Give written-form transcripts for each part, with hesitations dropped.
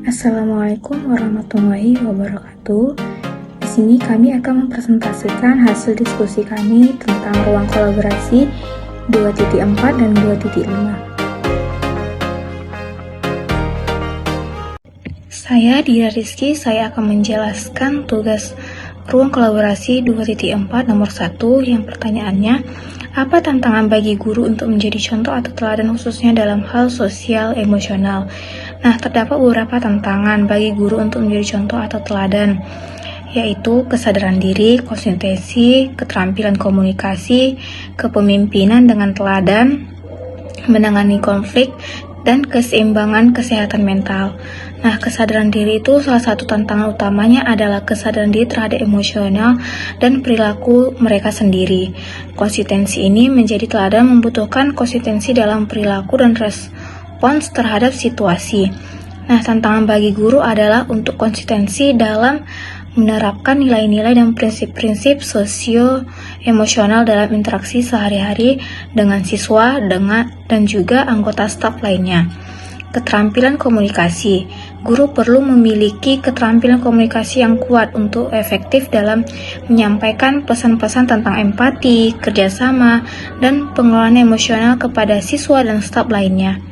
Assalamualaikum warahmatullahi wabarakatuh. Di sini kami akan mempresentasikan hasil diskusi kami tentang ruang kolaborasi 2.4 dan 2.5. Saya Dira Rizky, saya akan menjelaskan tugas ruang kolaborasi 2.4 nomor 1 yang pertanyaannya, apa tantangan bagi guru untuk menjadi contoh atau teladan khususnya dalam hal sosial emosional? Nah, terdapat beberapa tantangan bagi guru untuk menjadi contoh atau teladan, yaitu kesadaran diri, konsistensi, keterampilan komunikasi, kepemimpinan dengan teladan, menangani konflik, dan keseimbangan kesehatan mental. Nah, kesadaran diri itu salah satu tantangan utamanya adalah kesadaran diri terhadap emosional dan perilaku mereka sendiri. Konsistensi ini menjadi teladan membutuhkan konsistensi dalam perilaku dan respons terhadap situasi. Nah, tantangan bagi guru adalah untuk konsistensi dalam menerapkan nilai-nilai dan prinsip-prinsip sosio-emosional dalam interaksi sehari-hari dengan siswa dan juga anggota staf lainnya. Keterampilan komunikasi. Guru perlu memiliki keterampilan komunikasi yang kuat untuk efektif dalam menyampaikan pesan-pesan tentang empati, kerjasama, dan pengelolaan emosional kepada siswa dan staf lainnya.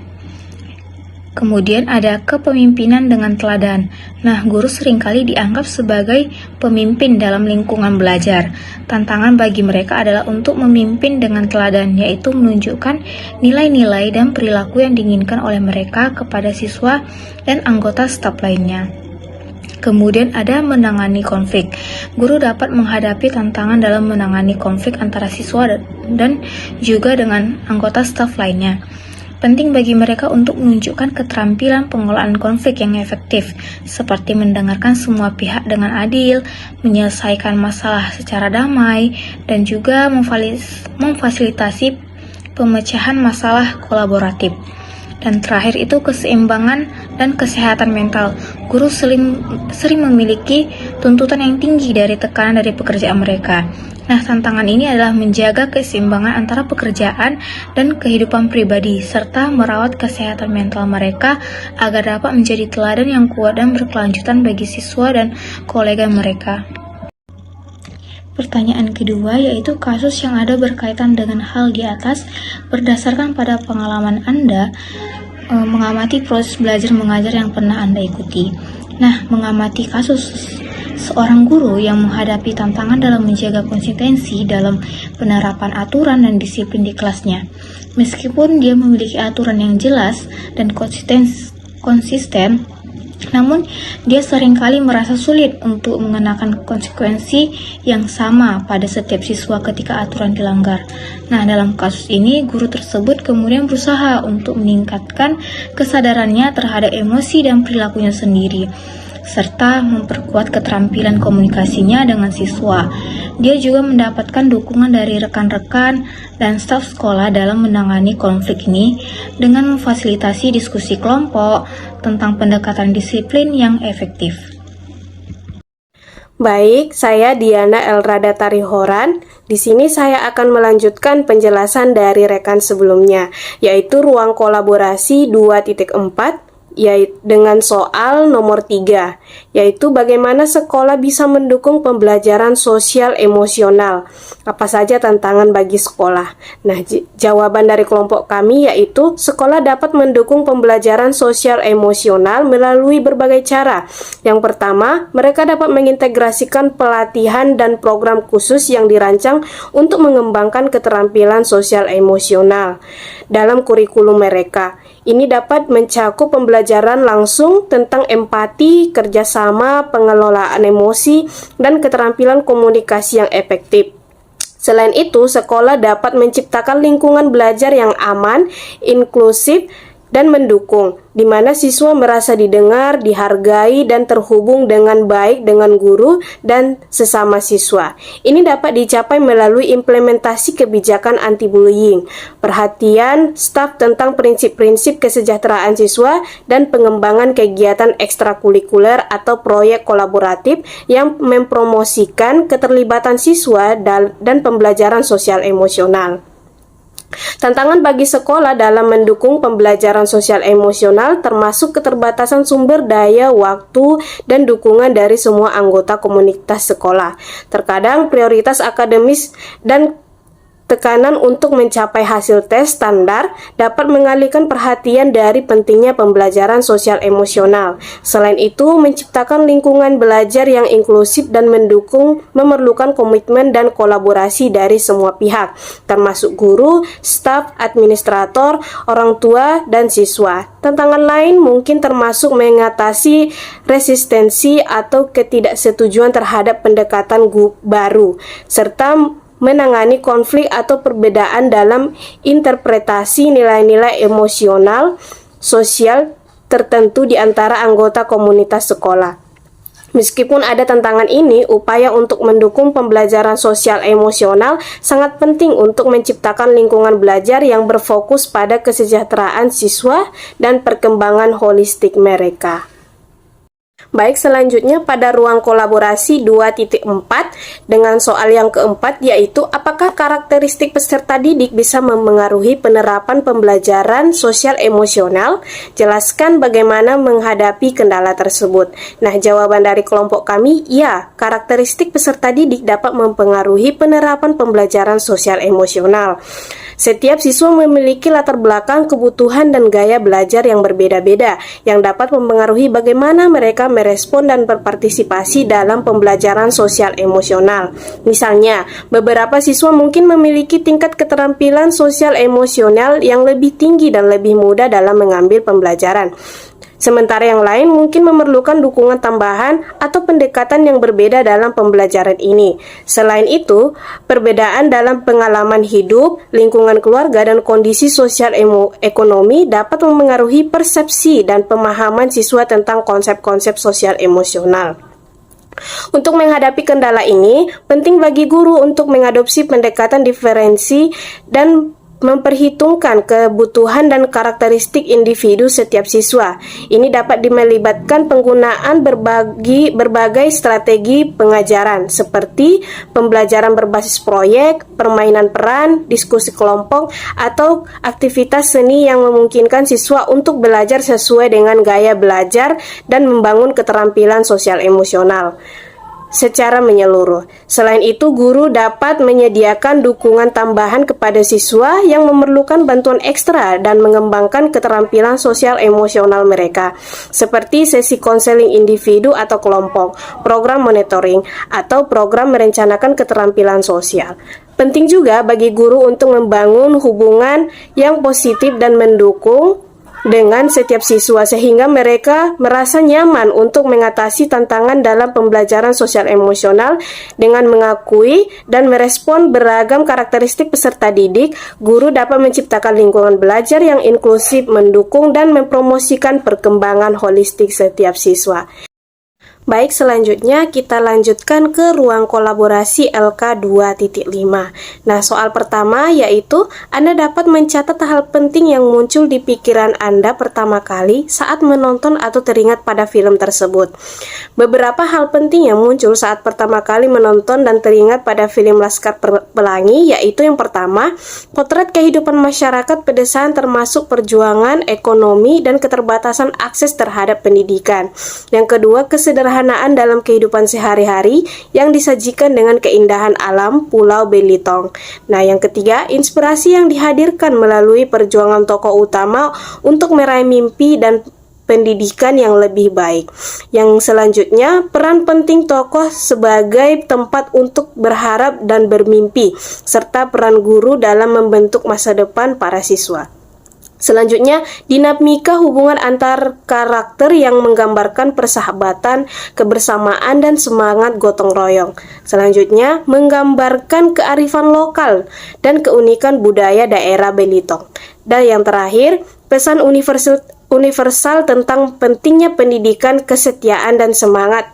Kemudian ada kepemimpinan dengan teladan. Nah, guru seringkali dianggap sebagai pemimpin dalam lingkungan belajar. Tantangan bagi mereka adalah untuk memimpin dengan teladan, yaitu menunjukkan nilai-nilai dan perilaku yang diinginkan oleh mereka kepada siswa dan anggota staf lainnya. Kemudian ada menangani konflik. Guru dapat menghadapi tantangan dalam menangani konflik antara siswa dan juga dengan anggota staf lainnya. Penting bagi mereka untuk menunjukkan keterampilan pengelolaan konflik yang efektif, seperti mendengarkan semua pihak dengan adil, menyelesaikan masalah secara damai, dan juga memfasilitasi pemecahan masalah kolaboratif. Dan terakhir itu keseimbangan dan kesehatan mental. Guru sering memiliki tuntutan yang tinggi dari tekanan dari pekerjaan mereka. Nah, tantangan ini adalah menjaga keseimbangan antara pekerjaan dan kehidupan pribadi, serta merawat kesehatan mental mereka agar dapat menjadi teladan yang kuat dan berkelanjutan bagi siswa dan kolega mereka. Pertanyaan kedua yaitu kasus yang ada berkaitan dengan hal di atas berdasarkan pada pengalaman Anda mengamati proses belajar mengajar yang pernah Anda ikuti. Nah, mengamati kasus seorang guru yang menghadapi tantangan dalam menjaga konsistensi dalam penerapan aturan dan disiplin di kelasnya. Meskipun dia memiliki aturan yang jelas dan konsisten, namun dia seringkali merasa sulit untuk mengenakan konsekuensi yang sama pada setiap siswa ketika aturan dilanggar. Nah, dalam kasus ini, guru tersebut kemudian berusaha untuk meningkatkan kesadarannya terhadap emosi dan perilakunya sendiri, serta memperkuat keterampilan komunikasinya dengan siswa. Dia juga mendapatkan dukungan dari rekan-rekan dan staf sekolah dalam menangani konflik ini dengan memfasilitasi diskusi kelompok tentang pendekatan disiplin yang efektif. Baik, saya Diana Elrada Tarihoran. Di sini saya akan melanjutkan penjelasan dari rekan sebelumnya, yaitu ruang kolaborasi 2.4 yaitu dengan soal nomor 3, yaitu bagaimana sekolah bisa mendukung pembelajaran sosial emosional. Apa saja tantangan bagi sekolah? Nah, jawaban dari kelompok kami yaitu sekolah dapat mendukung pembelajaran sosial emosional melalui berbagai cara. Yang pertama, mereka dapat mengintegrasikan pelatihan dan program khusus yang dirancang untuk mengembangkan keterampilan sosial emosional dalam kurikulum mereka. Ini dapat mencakup pembelajaran langsung tentang empati, kerjasama, pengelolaan emosi, dan keterampilan komunikasi yang efektif. Selain itu, sekolah dapat menciptakan lingkungan belajar yang aman, inklusif, dan mendukung, di mana siswa merasa didengar, dihargai, dan terhubung dengan baik dengan guru dan sesama siswa. Ini dapat dicapai melalui implementasi kebijakan anti-bullying, perhatian staf tentang prinsip-prinsip kesejahteraan siswa, dan pengembangan kegiatan ekstrakurikuler atau proyek kolaboratif yang mempromosikan keterlibatan siswa dan pembelajaran sosial emosional. Tantangan bagi sekolah dalam mendukung pembelajaran sosial emosional termasuk keterbatasan sumber daya, waktu, dan dukungan dari semua anggota komunitas sekolah. Terkadang prioritas akademis dan tekanan untuk mencapai hasil tes standar dapat mengalihkan perhatian dari pentingnya pembelajaran sosial emosional. Selain itu, menciptakan lingkungan belajar yang inklusif dan mendukung memerlukan komitmen dan kolaborasi dari semua pihak, termasuk guru, staf, administrator, orang tua, dan siswa. Tantangan lain mungkin termasuk mengatasi resistensi atau ketidaksetujuan terhadap pendekatan baru, serta menangani konflik atau perbedaan dalam interpretasi nilai-nilai emosional sosial tertentu di antara anggota komunitas sekolah. Meskipun ada tantangan ini, upaya untuk mendukung pembelajaran sosial emosional sangat penting untuk menciptakan lingkungan belajar yang berfokus pada kesejahteraan siswa dan perkembangan holistik mereka. Baik, selanjutnya pada ruang kolaborasi 2.4 dengan soal yang keempat, yaitu apakah karakteristik peserta didik bisa memengaruhi penerapan pembelajaran sosial emosional? Jelaskan bagaimana menghadapi kendala tersebut. Nah, jawaban dari kelompok kami, ya, karakteristik peserta didik dapat mempengaruhi penerapan pembelajaran sosial emosional. Setiap siswa memiliki latar belakang, kebutuhan, dan gaya belajar yang berbeda-beda, yang dapat mempengaruhi bagaimana mereka merespon dan berpartisipasi dalam pembelajaran sosial emosional. Misalnya, beberapa siswa mungkin memiliki tingkat keterampilan sosial emosional yang lebih tinggi dan lebih mudah dalam mengambil pembelajaran. Sementara yang lain mungkin memerlukan dukungan tambahan atau pendekatan yang berbeda dalam pembelajaran ini. Selain itu, perbedaan dalam pengalaman hidup, lingkungan keluarga, dan kondisi sosial ekonomi dapat memengaruhi persepsi dan pemahaman siswa tentang konsep-konsep sosial emosional. Untuk menghadapi kendala ini, penting bagi guru untuk mengadopsi pendekatan diferensi dan memperhitungkan kebutuhan dan karakteristik individu setiap siswa. Ini dapat melibatkan penggunaan berbagai strategi pengajaran seperti pembelajaran berbasis proyek, permainan peran, diskusi kelompok, atau aktivitas seni yang memungkinkan siswa untuk belajar sesuai dengan gaya belajar dan membangun keterampilan sosial emosional secara menyeluruh. Selain itu, guru dapat menyediakan dukungan tambahan kepada siswa yang memerlukan bantuan ekstra dan mengembangkan keterampilan sosial emosional mereka, seperti sesi konseling individu atau kelompok, program monitoring, atau program merencanakan keterampilan sosial. Penting juga bagi guru untuk membangun hubungan yang positif dan mendukung dengan setiap siswa sehingga mereka merasa nyaman untuk mengatasi tantangan dalam pembelajaran sosial emosional. Dengan mengakui dan merespon beragam karakteristik peserta didik, guru dapat menciptakan lingkungan belajar yang inklusif, mendukung dan mempromosikan perkembangan holistik setiap siswa. Baik, selanjutnya kita lanjutkan ke ruang kolaborasi LK 2.5. Nah, soal pertama yaitu Anda dapat mencatat hal penting yang muncul di pikiran Anda pertama kali saat menonton atau teringat pada film tersebut. Beberapa hal penting yang muncul saat pertama kali menonton dan teringat pada film Laskar Pelangi yaitu yang pertama, potret kehidupan masyarakat pedesaan termasuk perjuangan, ekonomi, dan keterbatasan akses terhadap pendidikan. Yang kedua, kesederhanaan dalam kehidupan sehari-hari yang disajikan dengan keindahan alam Pulau Belitung. Nah, yang ketiga, inspirasi yang dihadirkan melalui perjuangan tokoh utama untuk meraih mimpi dan pendidikan yang lebih baik. Yang selanjutnya, peran penting tokoh sebagai tempat untuk berharap dan bermimpi, serta peran guru dalam membentuk masa depan para siswa. Selanjutnya, dinamika hubungan antar karakter yang menggambarkan persahabatan, kebersamaan, dan semangat gotong royong. Selanjutnya, menggambarkan kearifan lokal dan keunikan budaya daerah Belitung. Dan yang terakhir, pesan universal tentang pentingnya pendidikan, kesetiaan, dan semangat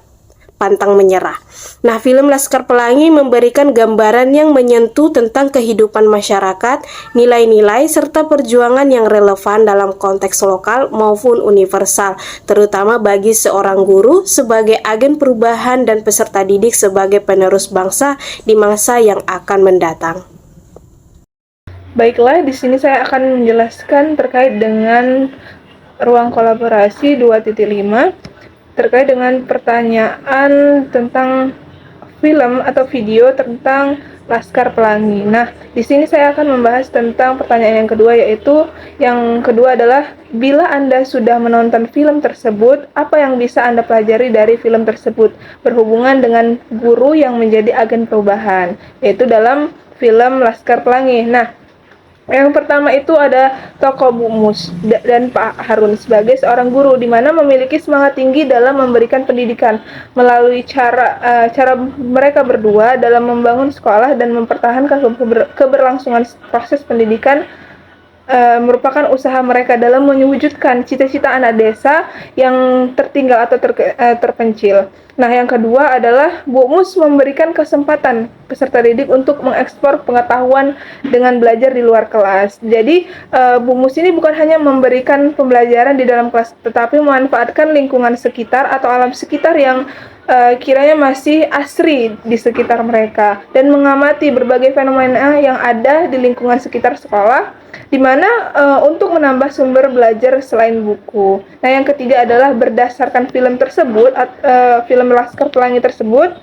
pantang menyerah. Nah, film Laskar Pelangi memberikan gambaran yang menyentuh tentang kehidupan masyarakat, nilai-nilai, serta perjuangan yang relevan dalam konteks lokal maupun universal, terutama bagi seorang guru sebagai agen perubahan dan peserta didik sebagai penerus bangsa di masa yang akan mendatang. Baiklah, di sini saya akan menjelaskan terkait dengan ruang kolaborasi 2.5 terkait dengan pertanyaan tentang film atau video tentang Laskar Pelangi. Nah, di sini saya akan membahas tentang pertanyaan yang kedua, yaitu yang kedua adalah bila Anda sudah menonton film tersebut, apa yang bisa Anda pelajari dari film tersebut berhubungan dengan guru yang menjadi agen perubahan, yaitu dalam film Laskar Pelangi. Nah, yang pertama itu ada tokoh Bu Mus dan Pak Harun sebagai seorang guru di mana memiliki semangat tinggi dalam memberikan pendidikan melalui cara mereka berdua dalam membangun sekolah dan mempertahankan keberlangsungan proses pendidikan merupakan usaha mereka dalam mewujudkan cita-cita anak desa yang tertinggal atau terpencil. Nah, yang kedua adalah Bu Mus memberikan kesempatan peserta didik untuk mengekspor pengetahuan dengan belajar di luar kelas. Jadi, Bu Mus ini bukan hanya memberikan pembelajaran di dalam kelas, tetapi memanfaatkan lingkungan sekitar atau alam sekitar yang kiranya masih asri di sekitar mereka dan mengamati berbagai fenomena yang ada di lingkungan sekitar sekolah, di mana untuk menambah sumber belajar selain buku. Nah, yang ketiga adalah berdasarkan film tersebut, film Laskar Pelangi tersebut,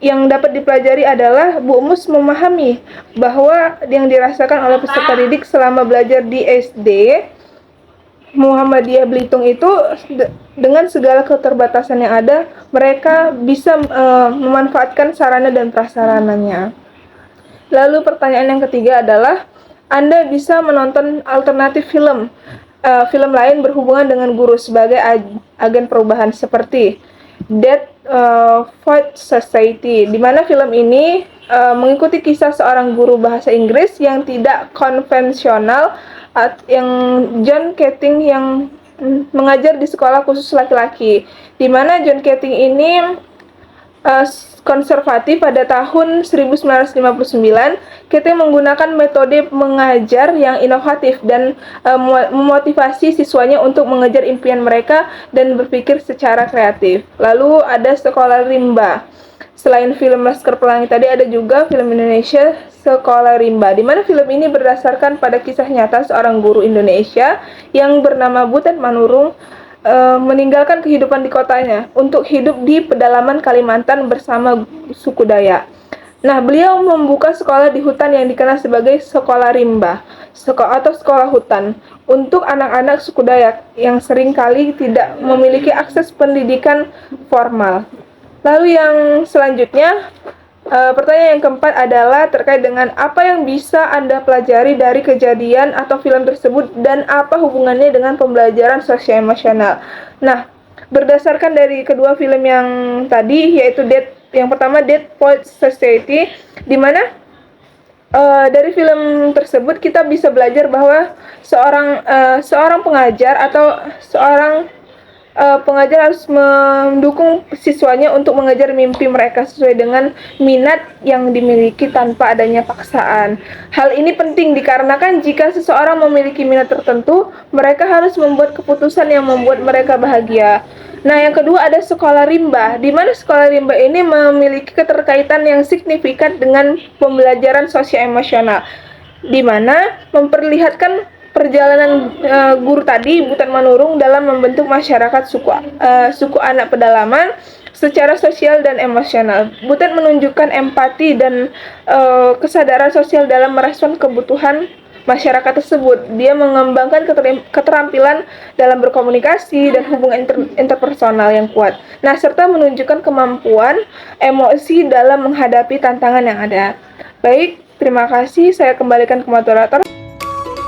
yang dapat dipelajari adalah Bu Mus memahami bahwa yang dirasakan oleh peserta didik selama belajar di SD Muhammadiyah Belitung itu dengan segala keterbatasan yang ada, mereka bisa memanfaatkan sarana dan prasarananya. Lalu pertanyaan yang ketiga adalah, Anda bisa menonton alternatif film lain berhubungan dengan guru sebagai agen perubahan seperti Dead Fight Society, di mana film ini mengikuti kisah seorang guru bahasa Inggris yang tidak konvensional, yang John Keating yang mengajar di sekolah khusus laki-laki, di mana John Keating ini konservatif. Pada tahun 1959, Keating menggunakan metode mengajar yang inovatif dan memotivasi siswanya untuk mengejar impian mereka dan berpikir secara kreatif. Lalu ada Sekolah Rimba. Selain film Laskar Pelangi tadi, ada juga film Indonesia Sekolah Rimba, di mana film ini berdasarkan pada kisah nyata seorang guru Indonesia yang bernama Butet Manurung meninggalkan kehidupan di kotanya untuk hidup di pedalaman Kalimantan bersama suku Dayak. Nah, beliau membuka sekolah di hutan yang dikenal sebagai Sekolah Rimba atau sekolah hutan untuk anak-anak suku Dayak yang seringkali tidak memiliki akses pendidikan formal. Lalu yang selanjutnya, pertanyaan yang keempat adalah terkait dengan apa yang bisa Anda pelajari dari kejadian atau film tersebut dan apa hubungannya dengan pembelajaran sosial emosional. Nah, berdasarkan dari kedua film yang tadi, yaitu yang pertama Dead Poets Society, di mana dari film tersebut kita bisa belajar bahwa seorang pengajar atau seorang pengajar harus mendukung siswanya untuk mengejar mimpi mereka sesuai dengan minat yang dimiliki tanpa adanya paksaan. Hal ini penting dikarenakan jika seseorang memiliki minat tertentu, mereka harus membuat keputusan yang membuat mereka bahagia. Nah, yang kedua ada Sekolah Rimba, di mana Sekolah Rimba ini memiliki keterkaitan yang signifikan dengan pembelajaran sosial emosional, di mana memperlihatkan perjalanan guru tadi, Butet Manurung, dalam membentuk masyarakat suku anak pedalaman secara sosial dan emosional. Butet menunjukkan empati dan kesadaran sosial dalam merespon kebutuhan masyarakat tersebut. Dia mengembangkan keterampilan dalam berkomunikasi dan hubungan interpersonal yang kuat. Nah, serta menunjukkan kemampuan emosi dalam menghadapi tantangan yang ada. Baik, terima kasih. Saya kembalikan ke moderator.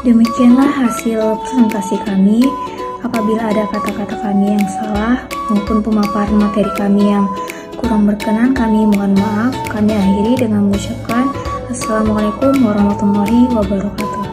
Demikianlah hasil presentasi kami. Apabila ada kata-kata kami yang salah maupun pemaparan materi kami yang kurang berkenan, kami mohon maaf. Kami akhiri dengan mengucapkan Assalamualaikum warahmatullahi wabarakatuh.